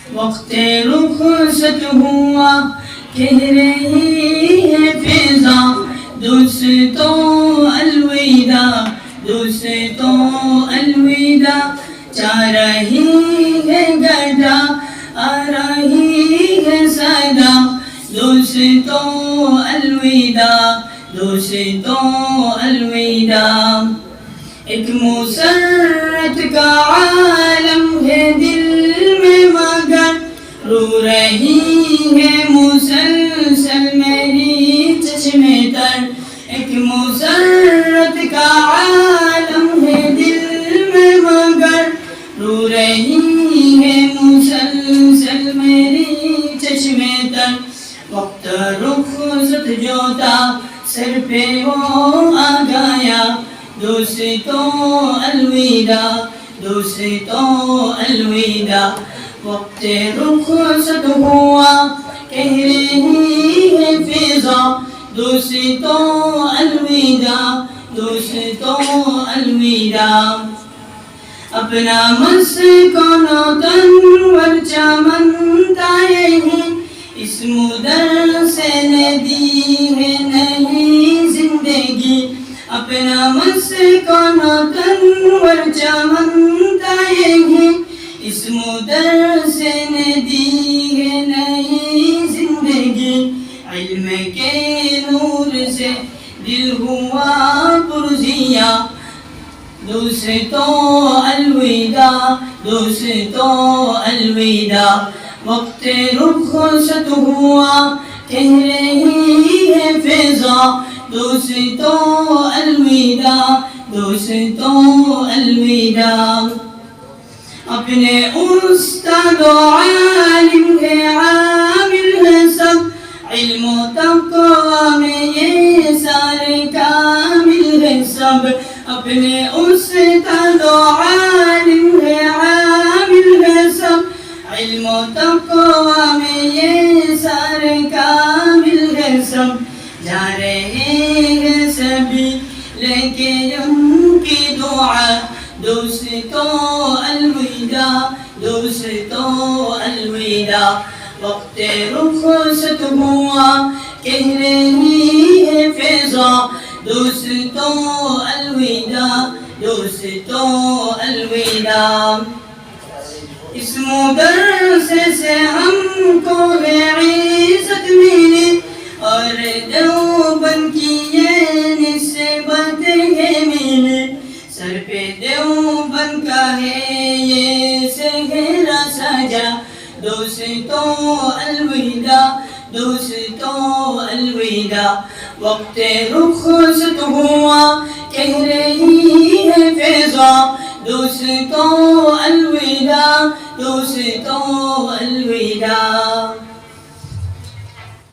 وقت رخصت ہوا کہہ رہی ہے فضا دوستوں الوداع دوستوں الوداع چاہ رہی ہے گدا آ رہی ہے صدا دوستوں الوداع دوستوں الوداع ایک مسرت کا عالم ہے دل میں مگر رو رہی ہے مسلسل میری چشمے تر ایک مسرت کا عالم ہے دل میں مگر رو رہی ہے مسلسل میری چشمے تر وقت رخصت جو تھا سر پہ وہ آ گیا دوستوں الوداع دوستوں الوداع وقت رخصت ہوا کہہ رہی ہے فضا دوستوں الوداع دوستوں الوداع اپنا مسکن و تن چمنتا یہی اس مدرسے نے دی ہے نئی زندگی اپنا مسکن و تن چمنتا یہی اس مدرسے نے دی ہے نئی زندگی علم کے نور سے دل ہوا پرزیا دوستوں الوداع دوستوں الوداع وقت رخصت ہوا کہہ رہی ہے فضا دوستوں الوداع دوستوں الوداع اپنے استاد و عالم ہے عامل ہے سب علم و تقوی میں یہ سارے کامل ہے سب اپنے استاد و عالم ہے عامل ہے سب علم و تقوی میں یہ سارے کامل ہے سب جا رہے ہیں سبھی لے کے ان کی دعا دوستوں الوداع دوستوں الوداع وقت رخصت ہوا کہہ رہی ہے فضا دوستوں الوداع دوستوں الوداع اس مدرسے سے ہم کو ہے عزت ملی اور دیوبند کی یہ نسبت ہے ملی سر پہ دیوبند کا ہے یہ سہرا سجا دوستوں الوداع دوستوں الوداع وقت رخصت ہوا کہہ رہی ہے فضا دوستوں الوداع دوستوں الوداع